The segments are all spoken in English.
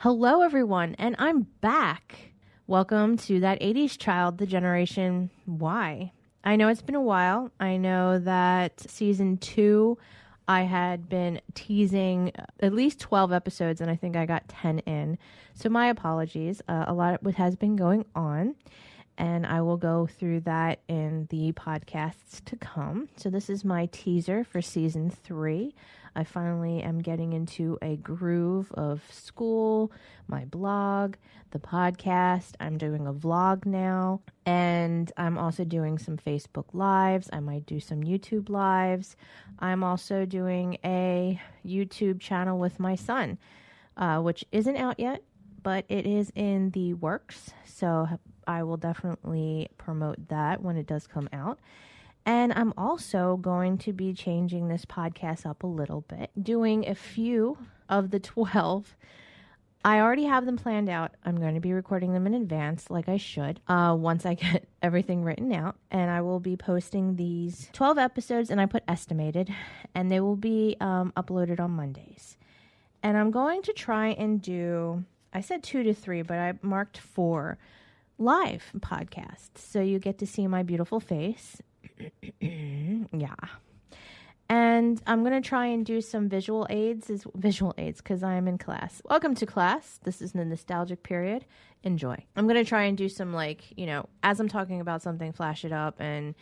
Hello, everyone, and I'm back. Welcome to That 80s Child, the Generation Y. I know it's been a while. I know that season 2, I had been teasing at least 12 episodes, and I think I got 10 in. So my apologies. A lot has been going on, and I will go through that in the podcasts to come. So this is my teaser for season 3. I finally am getting into a groove of school, my blog, the podcast. I'm doing a vlog now, and I'm also doing some Facebook Lives. I might do some YouTube Lives. I'm also doing a YouTube channel with my son, which isn't out yet, but it is in the works. So I will definitely promote that when it does come out. And I'm also going to be changing this podcast up a little bit, doing a few of the 12. I already have them planned out. I'm going to be recording them in advance, like I should, once I get everything written out. And I will be posting these 12 episodes, and I put estimated, and they will be uploaded on Mondays. And I'm going to try and do, I said 2 to 3, but I marked 4 live podcasts. So you get to see my beautiful face. Yeah. And I'm going to try and do some visual aids because I am in class. Welcome to class. This is the nostalgic period. Enjoy. I'm going to try and do some, as I'm talking about something, flash it up and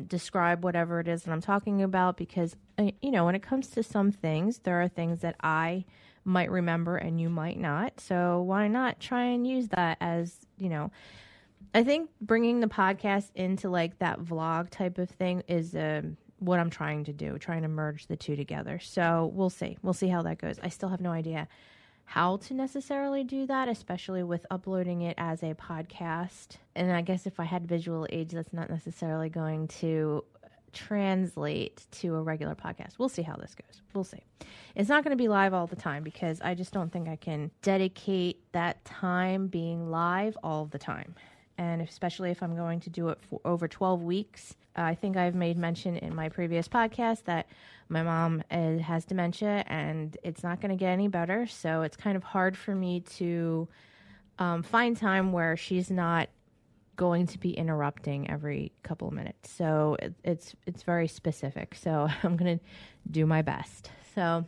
describe whatever it is that I'm talking about, because, when it comes to some things, there are things that I might remember and you might not. So why not try and use that as, I think bringing the podcast into that vlog type of thing is what I'm trying to do, trying to merge the two together. So we'll see. We'll see how that goes. I still have no idea how to necessarily do that, especially with uploading it as a podcast. And I guess if I had visual aids, that's not necessarily going to translate to a regular podcast. We'll see how this goes. We'll see. It's not going to be live all the time because I just don't think I can dedicate that time being live all the time. And especially if I'm going to do it for over 12 weeks. I think I've made mention in my previous podcast that my mom has dementia and it's not going to get any better. So it's kind of hard for me to find time where she's not going to be interrupting every couple of minutes. So it's very specific. So I'm going to do my best. So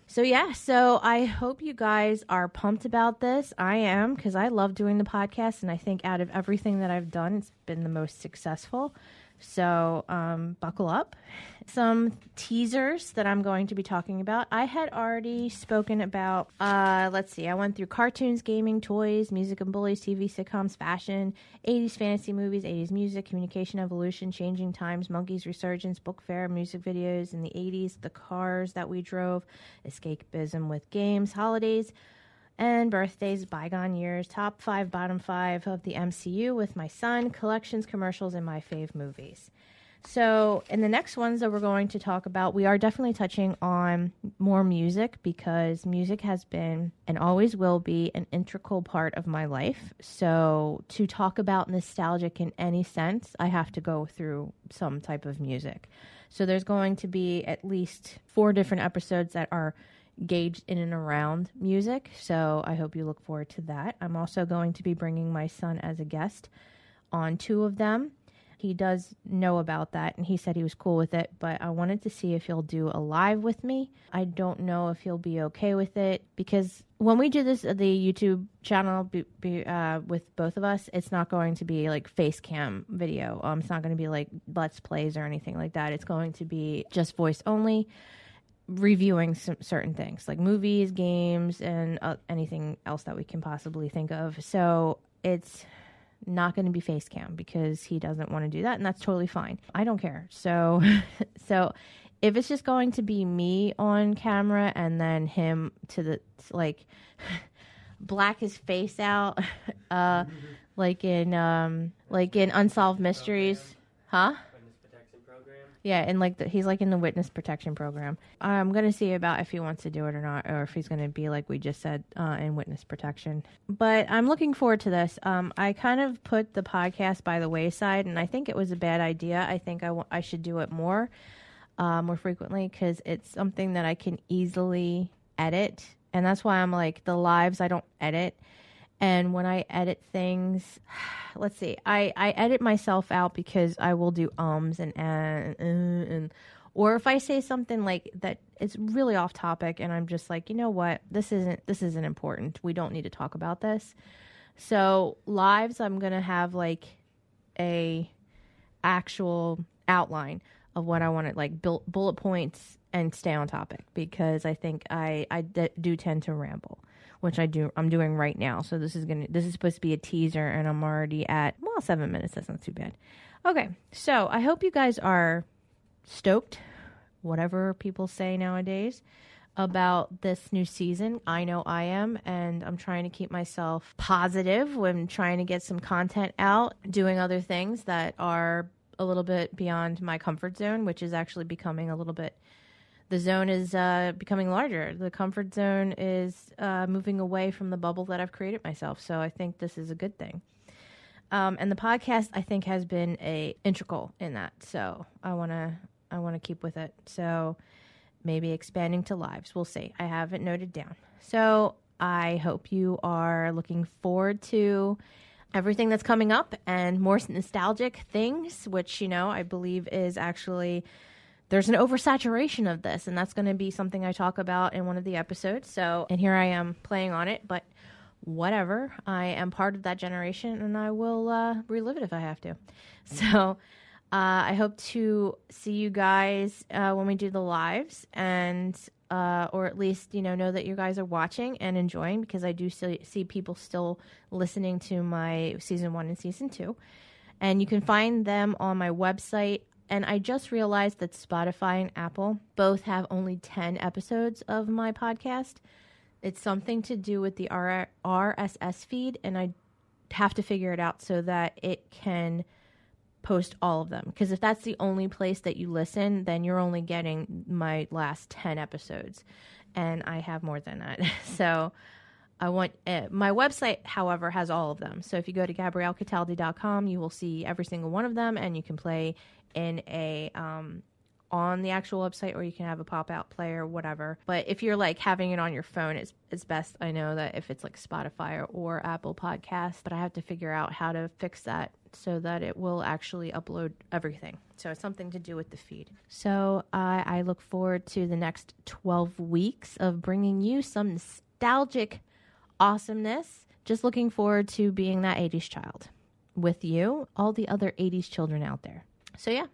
I hope you guys are pumped about this. I am, because I love doing the podcast, and I think out of everything that I've done, it's been the most successful. So buckle up. Some teasers that I'm going to be talking about. I had already spoken about, I went through cartoons, gaming, toys, music and bullies, TV, sitcoms, fashion, 80s fantasy movies, 80s music, communication evolution, changing times, monkeys resurgence, book fair, music videos in the 80s, the cars that we drove, escapism with games, holidays, and birthdays, bygone years, top 5, bottom 5 of the MCU with my son, collections, commercials, and my fave movies. So in the next ones that we're going to talk about, we are definitely touching on more music, because music has been and always will be an integral part of my life. So to talk about nostalgic in any sense, I have to go through some type of music. So there's going to be at least 4 different episodes that are gauged in and around music. So I hope you look forward to that. I'm also going to be bringing my son as a guest on 2 of them. He does know about that, and he said he was cool with it, but I wanted to see if he'll do a live with me. I don't know if he'll be okay with it, because when we do this, the YouTube channel with both of us, it's not going to be like face cam video. It's not going to be like Let's Plays or anything like that. It's going to be just voice only, reviewing some certain things like movies, games, and anything else that we can possibly think of. So it's not going to be face cam because he doesn't want to do that, and that's totally fine. I don't care. So if it's just going to be me on camera and then him black his face out, like in Unsolved Mysteries, huh? Yeah, and he's in the witness protection program. I'm going to see about if he wants to do it or not, or if he's going to be like we just said, in witness protection. But I'm looking forward to this. I kind of put the podcast by the wayside, and I think it was a bad idea. I think I should do it more frequently, because it's something that I can easily edit And that's why I'm like, the lives I don't edit. And when I edit things, let's see, I edit myself out because I will do ums and or if I say something like that, it's really off topic, and I'm just like, you know what, this isn't important. We don't need to talk about this. So lives, I'm gonna have like a actual outline of what I want to like bullet points and stay on topic, because I think I do tend to ramble, which I'm doing right now. So this is supposed to be a teaser, and I'm already at 7 minutes. That's not too bad. Okay, so I hope you guys are stoked, whatever people say nowadays, about this new season. I know I am, and I'm trying to keep myself positive when trying to get some content out, doing other things that are a little bit beyond my comfort zone, which is actually becoming a little bit, the zone is becoming larger. The comfort zone is moving away from the bubble that I've created myself. So I think this is a good thing. And the podcast, I think, has been integral in that. So I want to keep with it. So maybe expanding to lives. We'll see. I have it noted down. So I hope you are looking forward to everything that's coming up and more nostalgic things, which, I believe is actually, there's an oversaturation of this, and that's going to be something I talk about in one of the episodes. So, and here I am playing on it, but whatever. I am part of that generation, and I will relive it if I have to. So I hope to see you guys when we do the lives, and or at least know that you guys are watching and enjoying, because I do see people still listening to my season 1 and season 2, and you can find them on my website. And I just realized that Spotify and Apple both have only 10 episodes of my podcast. It's something to do with the RSS feed, and I have to figure it out so that it can post all of them. Because if that's the only place that you listen, then you're only getting my last 10 episodes. And I have more than that. So I want my website, however, has all of them. So if you go to GabrielleCataldi.com, you will see every single one of them, and you can play in a on the actual website, or you can have a pop-out player, whatever. But if you're like having it on your phone, it's best. I know that if it's like Spotify or Apple Podcasts, but I have to figure out how to fix that so that it will actually upload everything. So it's something to do with the feed. So I look forward to the next 12 weeks of bringing you some nostalgic awesomeness. Just looking forward to being that 80s child with you, all the other 80s children out there. So yeah,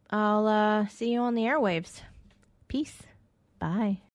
I'll see you on the airwaves. Peace. Bye.